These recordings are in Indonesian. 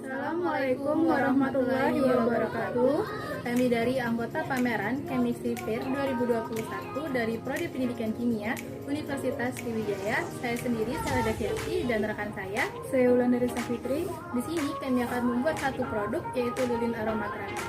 Assalamualaikum warahmatullahi wabarakatuh. Kami dari anggota pameran Chemistry Fair 2021 dari Prodi Pendidikan Kimia Universitas Sriwijaya. Saya sendiri, Salada Kiati, dan rekan saya Wulandari Safitri. Di sini kami akan membuat satu produk, yaitu lilin aromaterapi.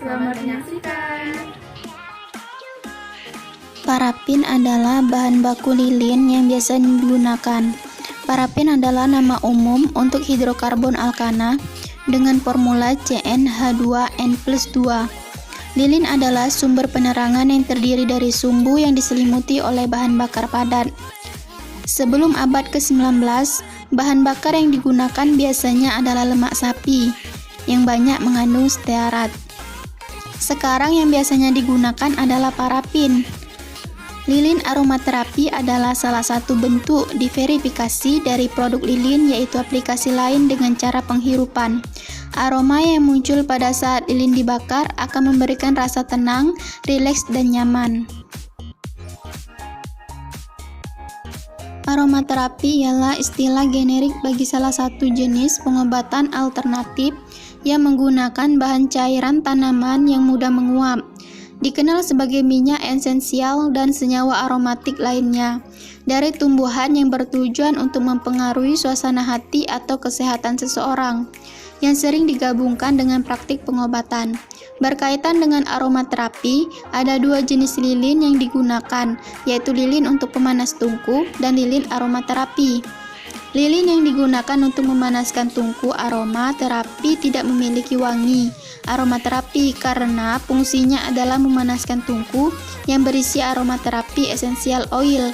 Selamat menyaksikan. Parafin adalah bahan baku lilin yang biasa digunakan. Parafin adalah nama umum untuk hidrokarbon alkana dengan formula CnH2n+2. Lilin adalah sumber penerangan yang terdiri dari sumbu yang diselimuti oleh bahan bakar padat. Sebelum abad ke-19, bahan bakar yang digunakan biasanya adalah lemak sapi yang banyak mengandung stearat. Sekarang yang biasanya digunakan adalah parafin. Lilin aromaterapi adalah salah satu bentuk diverifikasi dari produk lilin, yaitu aplikasi lain dengan cara penghirupan. Aroma yang muncul pada saat lilin dibakar akan memberikan rasa tenang, rileks, dan nyaman. Aromaterapi ialah istilah generik bagi salah satu jenis pengobatan alternatif yang menggunakan bahan cairan tanaman yang mudah menguap. Dikenal sebagai minyak esensial dan senyawa aromatik lainnya dari tumbuhan yang bertujuan untuk mempengaruhi suasana hati atau kesehatan seseorang, yang sering digabungkan dengan praktik pengobatan. Berkaitan dengan aromaterapi, ada dua jenis lilin yang digunakan, yaitu lilin untuk pemanas tungku dan lilin aromaterapi. Lilin yang digunakan untuk memanaskan tungku aromaterapi tidak memiliki wangi aromaterapi karena fungsinya adalah memanaskan tungku yang berisi aromaterapi essential oil.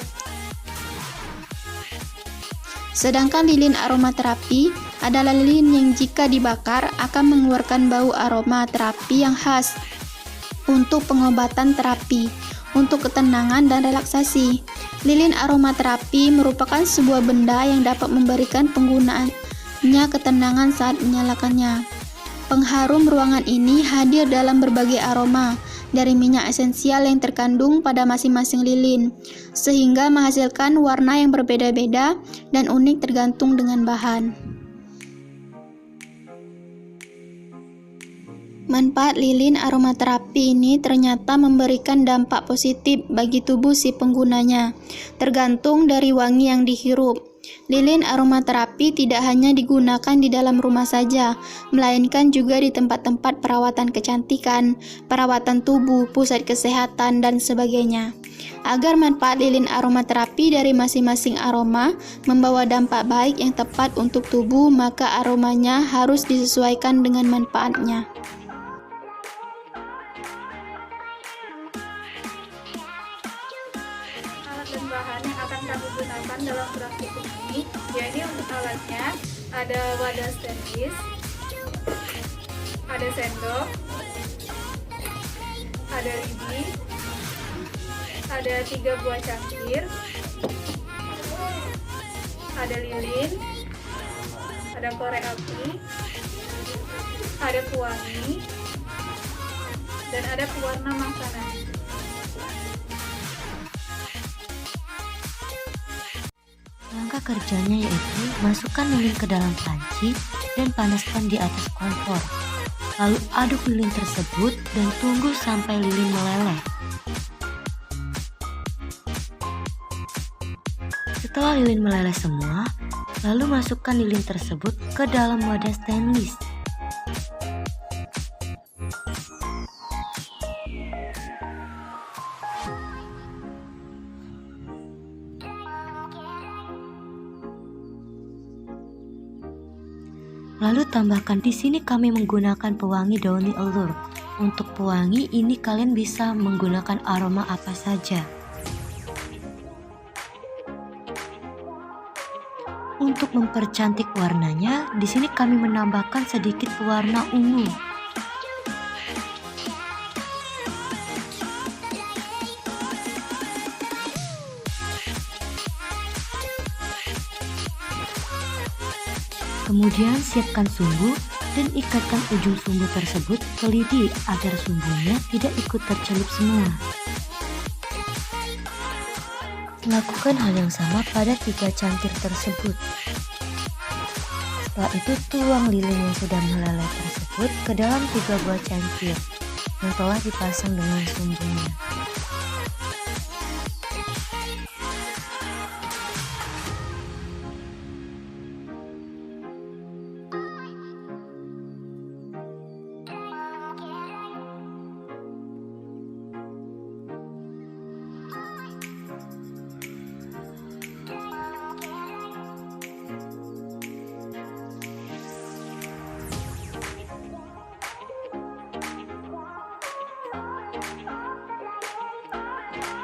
Sedangkan lilin aromaterapi adalah lilin yang jika dibakar akan mengeluarkan bau aromaterapi yang khas untuk pengobatan terapi, untuk ketenangan dan relaksasi. Lilin aromaterapi merupakan sebuah benda yang dapat memberikan penggunaannya ketenangan saat menyalakannya. Pengharum ruangan ini hadir dalam berbagai aroma dari minyak esensial yang terkandung pada masing-masing lilin, sehingga menghasilkan warna yang berbeda-beda dan unik tergantung dengan bahan. Manfaat lilin aromaterapi ini ternyata memberikan dampak positif bagi tubuh si penggunanya, tergantung dari wangi yang dihirup. Lilin aromaterapi tidak hanya digunakan di dalam rumah saja, melainkan juga di tempat-tempat perawatan kecantikan, perawatan tubuh, pusat kesehatan, dan sebagainya. Agar manfaat lilin aromaterapi dari masing-masing aroma membawa dampak baik yang tepat untuk tubuh, maka aromanya harus disesuaikan dengan manfaatnya. Dan bahan yang akan kami gunakan dalam praktik ini, yaitu untuk alatnya ada wadah stainless, ada sendok, ada lidi, ada 3 buah cangkir, ada lilin, ada korek api, ada pewangi, dan ada pewarna makanan. Langkah kerjanya yaitu masukkan lilin ke dalam panci dan panaskan di atas kompor. Lalu aduk lilin tersebut dan tunggu sampai lilin meleleh. Setelah lilin meleleh semua, lalu masukkan lilin tersebut ke dalam wadah stainless. Lalu tambahkan, di sini kami menggunakan pewangi dauni elur. Untuk pewangi ini kalian bisa menggunakan aroma apa saja. Untuk mempercantik warnanya, di sini kami menambahkan sedikit pewarna ungu. Kemudian siapkan sumbu dan ikatkan ujung sumbu tersebut ke lidi agar sumbunya tidak ikut tercelup semua. Lakukan hal yang sama pada 3 cangkir tersebut. Setelah itu tuang lilin yang sudah meleleh tersebut ke dalam 3 buah cangkir yang telah dipasang dengan sumbunya.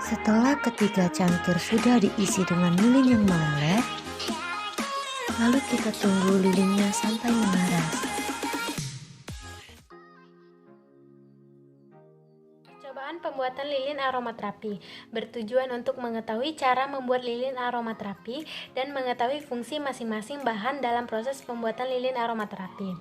Setelah ketiga cangkir sudah diisi dengan lilin yang meleleh, lalu kita tunggu lilinnya sampai mengeras. Percobaan pembuatan lilin aromaterapi bertujuan untuk mengetahui cara membuat lilin aromaterapi dan mengetahui fungsi masing-masing bahan dalam proses pembuatan lilin aromaterapi.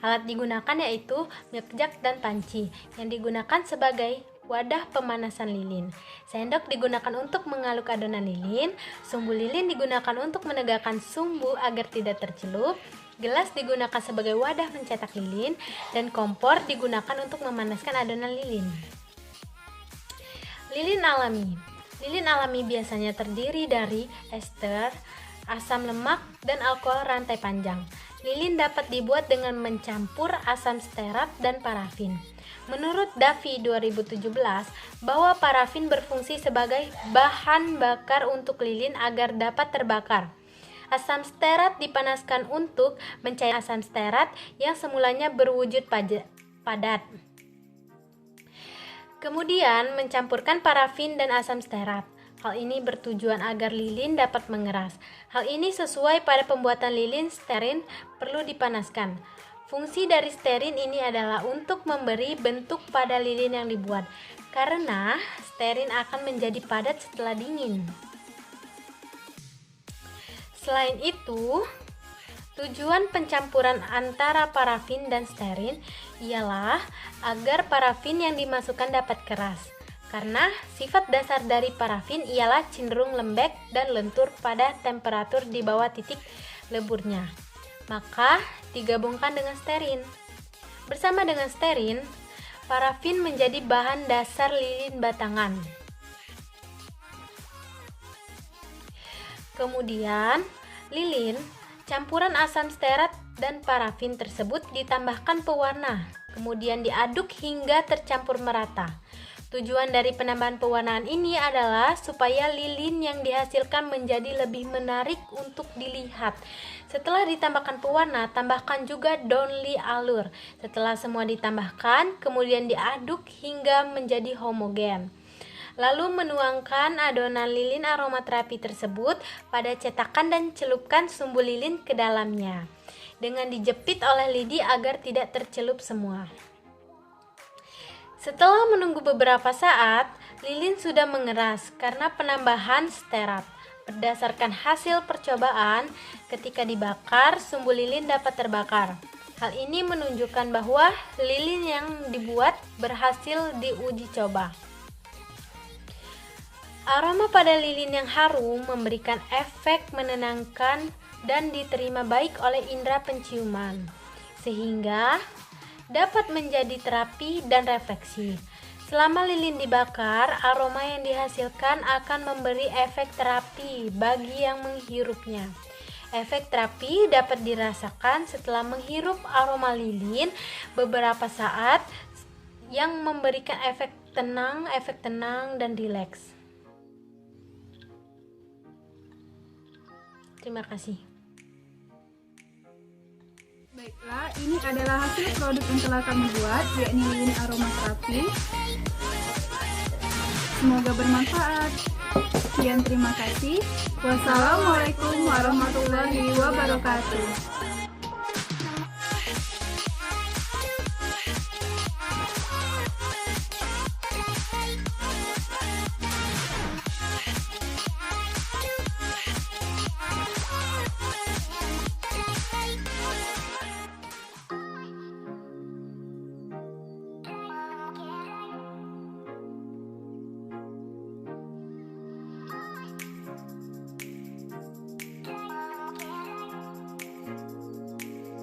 Alat digunakan yaitu milk jug dan panci yang digunakan sebagai wadah pemanasan lilin. Sendok digunakan untuk mengaluk adonan lilin, sumbu lilin digunakan untuk menegakkan sumbu agar tidak tercelup, gelas digunakan sebagai wadah mencetak lilin, dan kompor digunakan untuk memanaskan adonan lilin. Lilin alami. Lilin alami biasanya terdiri dari ester, asam lemak, dan alkohol rantai panjang. Lilin dapat dibuat dengan mencampur asam stearat dan parafin. Menurut Duffy 2017, bahwa parafin berfungsi sebagai bahan bakar untuk lilin agar dapat terbakar. Asam stearat dipanaskan untuk mencairkan asam stearat yang semulanya berwujud padat. Kemudian mencampurkan parafin dan asam stearat. Hal ini bertujuan agar lilin dapat mengeras. Hal ini sesuai pada pembuatan lilin stearin perlu dipanaskan. Fungsi dari stearin ini adalah untuk memberi bentuk pada lilin yang dibuat, karena stearin akan menjadi padat setelah dingin. Selain itu, tujuan pencampuran antara parafin dan stearin ialah agar parafin yang dimasukkan dapat keras, karena sifat dasar dari parafin ialah cenderung lembek dan lentur pada temperatur di bawah titik leburnya. Maka digabungkan dengan stearin. Bersama dengan stearin, parafin menjadi bahan dasar lilin batangan. Kemudian, lilin, campuran asam stearat dan parafin tersebut ditambahkan pewarna, kemudian diaduk hingga tercampur merata. Tujuan dari penambahan pewarnaan ini adalah supaya lilin yang dihasilkan menjadi lebih menarik untuk dilihat. Setelah ditambahkan pewarna, tambahkan juga daun li alur. Setelah semua ditambahkan, kemudian diaduk hingga menjadi homogen. Lalu menuangkan adonan lilin aromaterapi tersebut pada cetakan dan celupkan sumbu lilin ke dalamnya, dengan dijepit oleh lidi agar tidak tercelup semua. Setelah menunggu beberapa saat, lilin sudah mengeras karena penambahan stearat. Berdasarkan hasil percobaan, ketika dibakar, sumbu lilin dapat terbakar. Hal ini menunjukkan bahwa lilin yang dibuat berhasil diuji coba. Aroma pada lilin yang harum memberikan efek menenangkan dan diterima baik oleh indera penciuman, sehingga dapat menjadi terapi dan refleksi. Selama lilin dibakar, aroma yang dihasilkan akan memberi efek terapi bagi yang menghirupnya. Efek terapi dapat dirasakan setelah menghirup aroma lilin beberapa saat yang memberikan efek tenang dan rileks. Terima kasih. Baiklah, ini adalah hasil produk yang telah kami buat, yakni lilin aromaterapi. Semoga bermanfaat. Sekian, terima kasih. Wassalamualaikum warahmatullahi wabarakatuh.